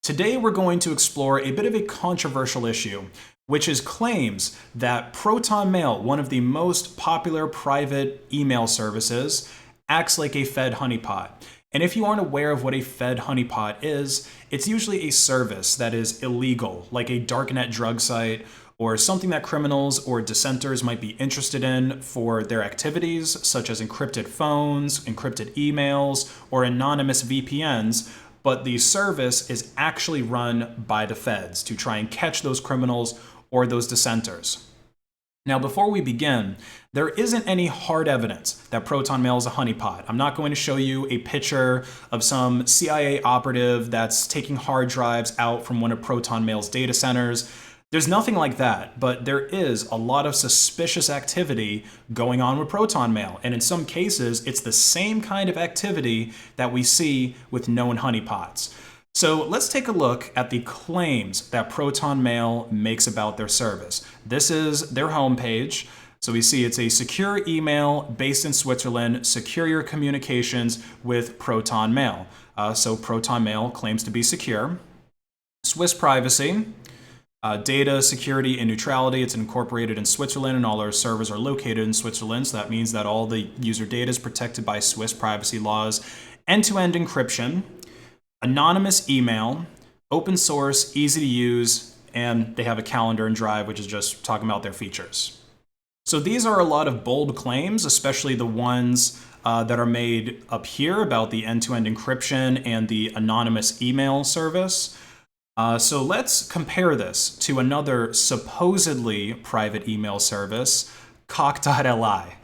Today we're going to explore a bit of a controversial issue, which is claims that Proton Mail, one of the most popular private email services, acts like a Fed honeypot. And if you aren't aware of what a Fed honeypot is, it's usually a service that is illegal, like a darknet drug site, or something that criminals or dissenters might be interested in for their activities, such as encrypted phones, encrypted emails, or anonymous VPNs. But the service is actually run by the feds to try and catch those criminals or those dissenters. Now, before we begin, there isn't any hard evidence that Proton Mail is a honeypot. I'm not going to show you a picture of some CIA operative that's taking hard drives out from one of Proton Mail's data centers. There's nothing like that, but there is a lot of suspicious activity going on with Proton Mail, and in some cases, it's the same kind of activity that we see with known honeypots. So let's take a look at the claims that Proton Mail makes about their service. This is their homepage. So we see it's a secure email based in Switzerland, secure your communications with Proton Mail. So Proton Mail claims to be secure. Swiss privacy. Data, security, and neutrality. It's incorporated in Switzerland, and all our servers are located in Switzerland. So that means that all the user data is protected by Swiss privacy laws. End-to-end encryption, anonymous email, open source, easy to use, and they have a calendar and drive, which is just talking about their features. So these are a lot of bold claims, especially the ones that are made up here about the end-to-end encryption and the anonymous email service. So let's compare this to another supposedly private email service, cock.li.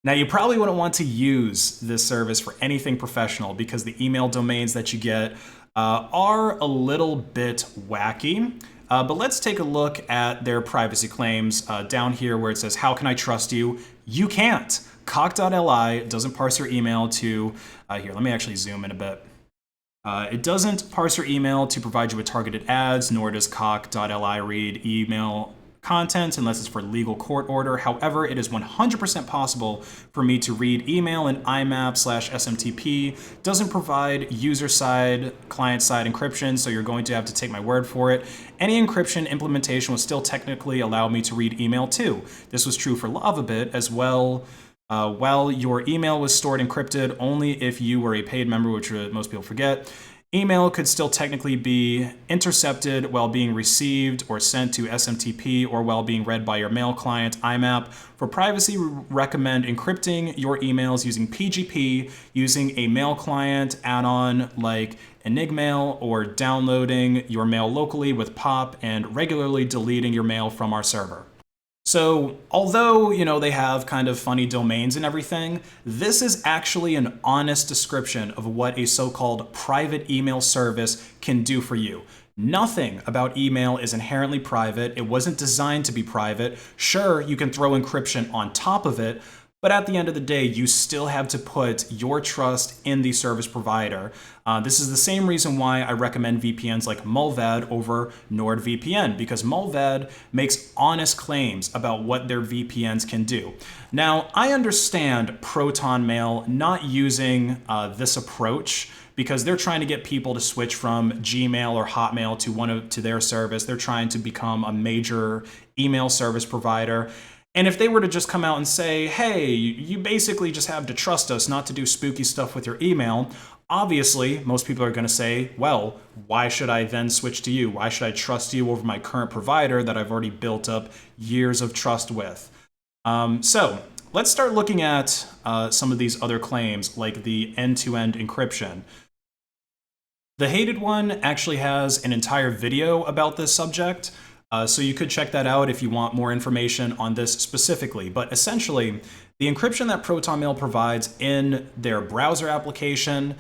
Now, you probably wouldn't want to use this service for anything professional because the email domains that you get are a little bit wacky. But let's take a look at their privacy claims down here where it says, how can I trust you? You can't. Cock.li doesn't parse your email to, here, let me actually zoom in a bit. It doesn't parse your email to provide you with targeted ads, nor does cock.li read email content unless it's for legal court order. However, it is 100% possible for me to read email in IMAP/SMTP. Doesn't provide user-side, client-side encryption, so you're going to have to take my word for it. Any encryption implementation will still technically allow me to read email too. This was true for LavaBit as well. While your email was stored encrypted only if you were a paid member, which most people forget, email could still technically be intercepted while being received or sent to SMTP or while being read by your mail client, IMAP. For privacy, we recommend encrypting your emails using PGP, using a mail client add-on like Enigmail, or downloading your mail locally with POP and regularly deleting your mail from our server. So although, they have kind of funny domains and everything, this is actually an honest description of what a so-called private email service can do for you. Nothing about email is inherently private. It wasn't designed to be private. Sure, you can throw encryption on top of it, but at the end of the day, you still have to put your trust in the service provider. This is the same reason why I recommend VPNs like Mullvad over NordVPN, because Mullvad makes honest claims about what their VPNs can do. Now, I understand Proton Mail not using this approach because they're trying to get people to switch from Gmail or Hotmail to their service. They're trying to become a major email service provider. And if they were to just come out and say, hey, you basically just have to trust us not to do spooky stuff with your email, obviously, most people are going to say, well, why should I then switch to you? Why should I trust you over my current provider that I've already built up years of trust with? So let's start looking at some of these other claims, like the end-to-end encryption. The Hated one actually has an entire video about this subject. So you could check that out if you want more information on this specifically. But essentially, the encryption that Proton Mail provides in their browser application,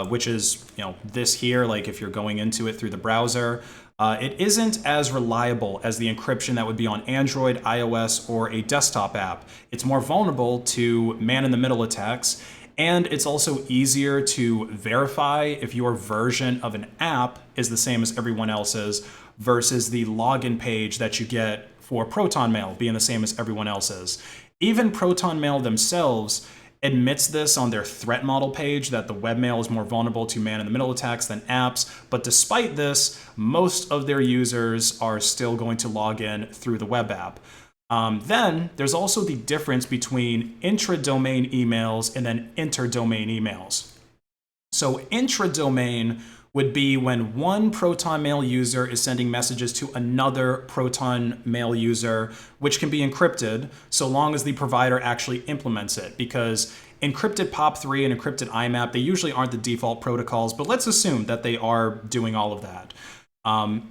which is this here, like if you're going into it through the browser, it isn't as reliable as the encryption that would be on Android, iOS, or a desktop app. It's more vulnerable to man-in-the-middle attacks, and it's also easier to verify if your version of an app is the same as everyone else's, versus the login page that you get for Proton Mail being the same as everyone else's. Even Proton Mail themselves admits this on their threat model page, that the webmail is more vulnerable to man-in-the-middle attacks than apps. But despite this, most of their users are still going to log in through the web app. Then there's also the difference between intradomain emails and then interdomain emails. So intradomain would be when one Proton Mail user is sending messages to another Proton Mail user, which can be encrypted so long as the provider actually implements it, because encrypted POP3 and encrypted IMAP, they usually aren't the default protocols, but let's assume that they are doing all of that.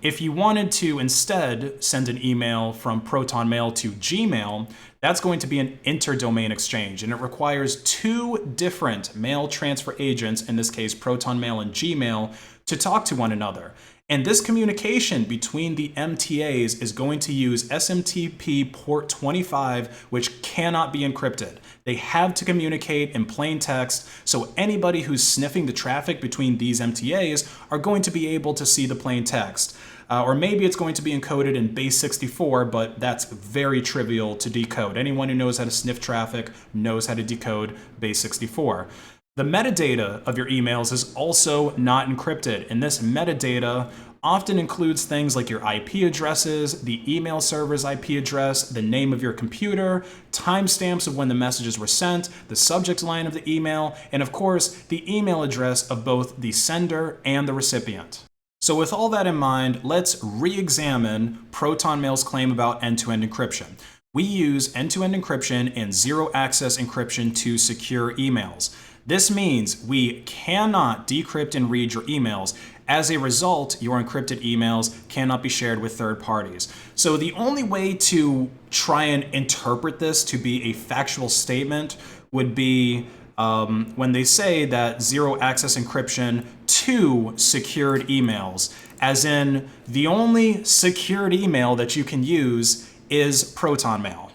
If you wanted to instead send an email from Proton Mail to Gmail, that's going to be an interdomain exchange, and it requires two different mail transfer agents, in this case Proton Mail and Gmail, to talk to one another. And this communication between the MTAs is going to use SMTP port 25, which cannot be encrypted. They have to communicate in plain text, so anybody who's sniffing the traffic between these MTAs are going to be able to see the plain text. Or maybe it's going to be encoded in base 64, but that's very trivial to decode. Anyone who knows how to sniff traffic knows how to decode base 64. The metadata of your emails is also not encrypted, and this metadata often includes things like your IP addresses, the email server's IP address, the name of your computer, timestamps of when the messages were sent, the subject line of the email, and of course, the email address of both the sender and the recipient. So with all that in mind, let's re-examine Proton Mail's claim about end-to-end encryption. We use end-to-end encryption and zero-access encryption to secure emails. This means we cannot decrypt and read your emails. As a result, your encrypted emails cannot be shared with third parties. So the only way to try and interpret this to be a factual statement would be when they say that zero access encryption to secured emails, as in the only secured email that you can use is Proton Mail.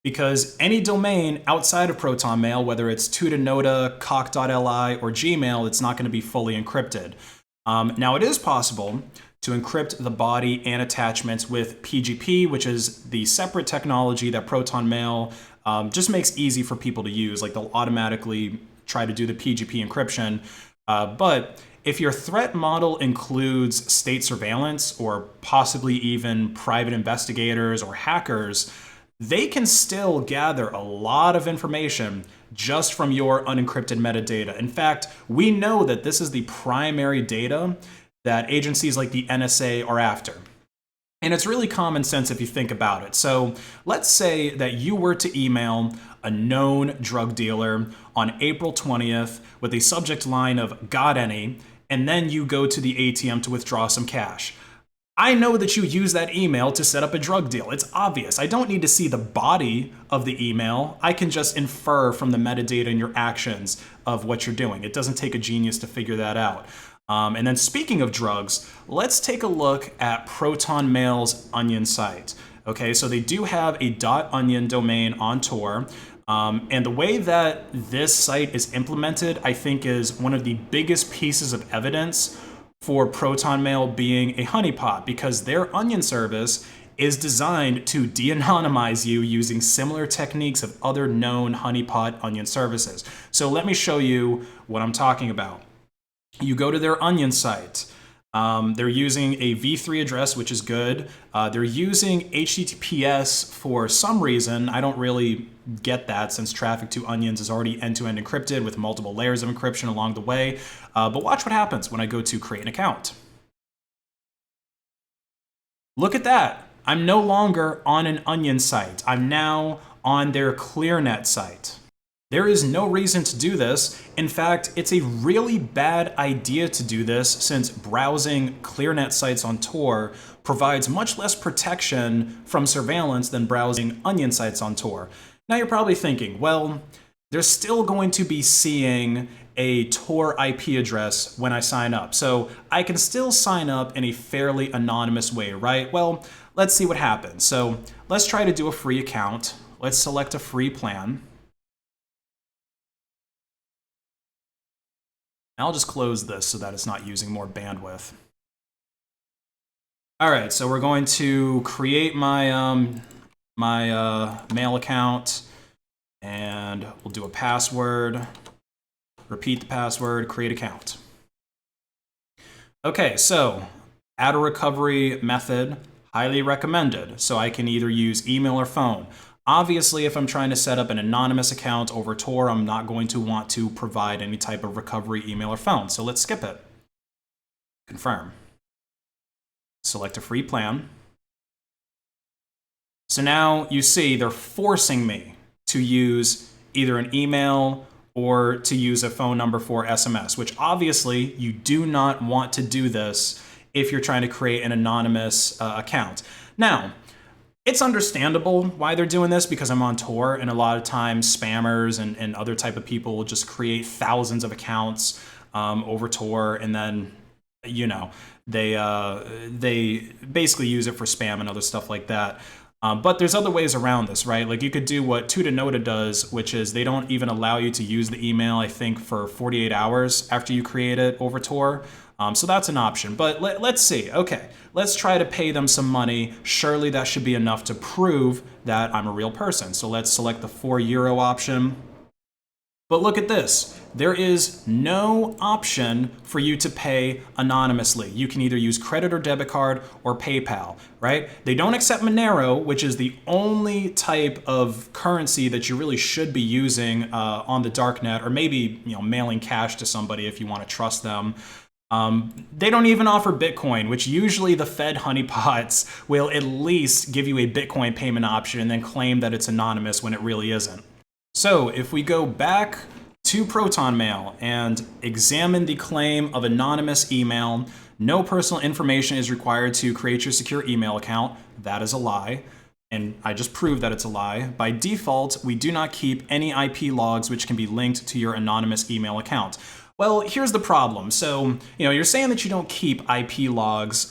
Because any domain outside of Proton Mail, whether it's Tutanota, cock.li, or Gmail, it's not going to be fully encrypted. Now, it is possible to encrypt the body and attachments with PGP, which is the separate technology that Proton Mail just makes easy for people to use. Like, they'll automatically try to do the PGP encryption. But if your threat model includes state surveillance or possibly even private investigators or hackers, they can still gather a lot of information just from your unencrypted metadata. In fact, we know that this is the primary data that agencies like the NSA are after. And it's really common sense if you think about it. So let's say that you were to email a known drug dealer on April 20th with a subject line of "got any," and then you go to the ATM to withdraw some cash. I know that you use that email to set up a drug deal. It's obvious. I don't need to see the body of the email. I can just infer from the metadata and your actions of what you're doing. It doesn't take a genius to figure that out. And then speaking of drugs, let's take a look at Proton Mail's Onion site. Okay, so they do have a .onion domain on Tor. And the way that this site is implemented, I think, is one of the biggest pieces of evidence for Proton Mail being a honeypot, because their Onion service is designed to de-anonymize you using similar techniques of other known honeypot Onion services. So let me show you what I'm talking about. You go to their Onion site. They're using a v3 address, which is good. They're using HTTPS for some reason. I don't really get that, since traffic to Onions is already end-to-end encrypted with multiple layers of encryption along the way. But watch what happens when I go to create an account. Look at that. I'm no longer on an Onion site. I'm now on their ClearNet site. There is no reason to do this. In fact, it's a really bad idea to do this, since browsing ClearNet sites on Tor provides much less protection from surveillance than browsing Onion sites on Tor. Now you're probably thinking, well, they're still going to be seeing a Tor IP address when I sign up, so I can still sign up in a fairly anonymous way, right? Well, let's see what happens. So let's try to do a free account. Let's select a free plan. I'll just close this so that it's not using more bandwidth. All right, so we're going to create my mail account. And we'll do a password, repeat the password, create account. Okay, so add a recovery method, highly recommended. So I can either use email or phone. Obviously, if I'm trying to set up an anonymous account over Tor, I'm not going to want to provide any type of recovery email or phone. So let's skip it. Confirm. Select a free plan. So now you see they're forcing me to use either an email or to use a phone number for SMS, which obviously you do not want to do this if you're trying to create an anonymous account. Now, it's understandable why they're doing this because I'm on Tor, and a lot of times spammers and other type of people will just create thousands of accounts over Tor, and then, you know, they basically use it for spam and other stuff like that. But there's other ways around this, right? Like you could do what Tutanota does, which is they don't even allow you to use the email, I think, for 48 hours after you create it over Tor. So that's an option. But let's see. Okay, let's try to pay them some money. Surely that should be enough to prove that I'm a real person. So let's select the €4 option. But look at this. There is no option for you to pay anonymously. You can either use credit or debit card or PayPal, right? They don't accept Monero, which is the only type of currency that you really should be using on the darknet, or maybe, you know, mailing cash to somebody if you want to trust them. They don't even offer Bitcoin, which usually the Fed honeypots will at least give you a Bitcoin payment option and then claim that it's anonymous when it really isn't. So if we go back to Proton Mail and examine the claim of anonymous email, no personal information is required to create your secure email account. That is a lie. And I just proved that it's a lie. By default, we do not keep any IP logs which can be linked to your anonymous email account. Well, here's the problem. So, you know, you're saying that you don't keep IP logs,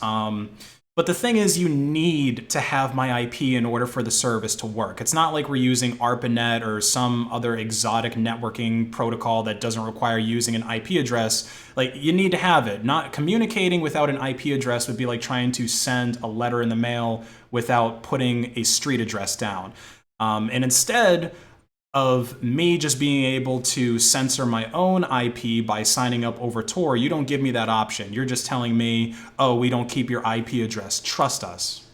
but the thing is you need to have my IP in order for the service to work. It's not like we're using ARPANET or some other exotic networking protocol that doesn't require using an IP address. Like, you need to have it. Not communicating without an IP address would be like trying to send a letter in the mail without putting a street address down. And instead of me just being able to censor my own IP by signing up over Tor, you don't give me that option. You're just telling me, oh, we don't keep your IP address. Trust us.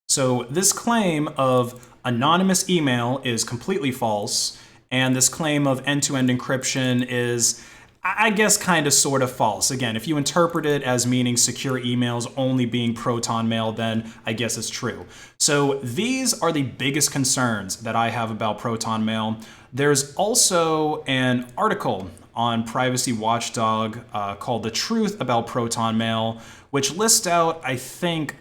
So this claim of anonymous email is completely false, and this claim of end-to-end encryption is, I guess, kind of sort of false. Again, if you interpret it as meaning secure emails only being Proton Mail, then I guess it's true. So these are the biggest concerns that I have about Proton Mail. There's also an article on Privacy Watchdog called The Truth About Proton Mail, which lists out, I think,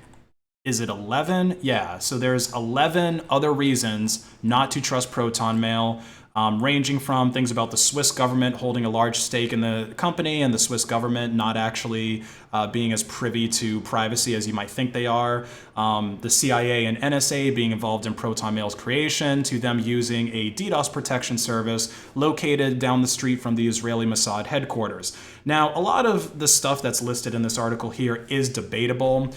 is it 11? Yeah, so there's 11 other reasons not to trust Proton Mail. Ranging from things about the Swiss government holding a large stake in the company and the Swiss government not actually being as privy to privacy as you might think they are, the CIA and NSA being involved in Proton Mail's creation, to them using a DDoS protection service located down the street from the Israeli Mossad headquarters. Now, a lot of the stuff that's listed in this article here is debatable.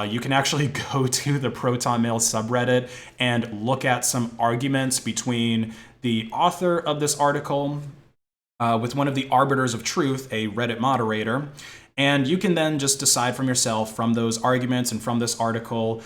You can actually go to the Proton Mail subreddit and look at some arguments between the author of this article with one of the arbiters of truth, a Reddit moderator, and you can then just decide from yourself from those arguments and from this article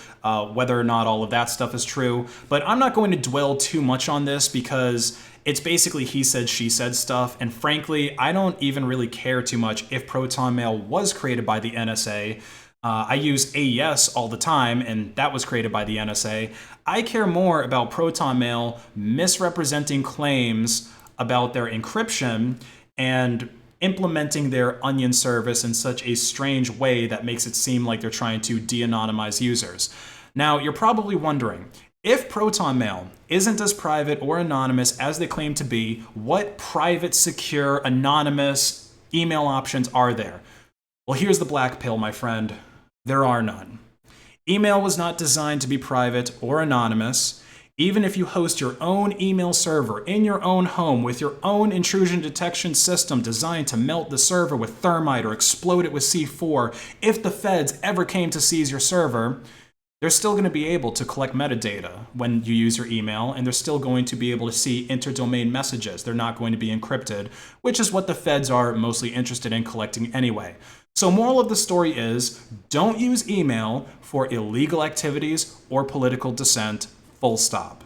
whether or not all of that stuff is true. But I'm not going to dwell too much on this because it's basically he said, she said stuff, and frankly, I don't even really care too much if Proton Mail was created by the NSA. I use AES all the time, and that was created by the NSA. I care more about Proton Mail misrepresenting claims about their encryption and implementing their onion service in such a strange way that makes it seem like they're trying to de-anonymize users. Now, you're probably wondering, if Proton Mail isn't as private or anonymous as they claim to be, what private, secure, anonymous email options are there? Well, here's the black pill, my friend. There are none. Email was not designed to be private or anonymous. Even if you host your own email server in your own home with your own intrusion detection system designed to melt the server with thermite or explode it with C4, if the feds ever came to seize your server, they're still going to be able to collect metadata when you use your email, and they're still going to be able to see interdomain messages. They're not going to be encrypted, which is what the feds are mostly interested in collecting anyway. So moral of the story is, don't use email for illegal activities or political dissent, full stop.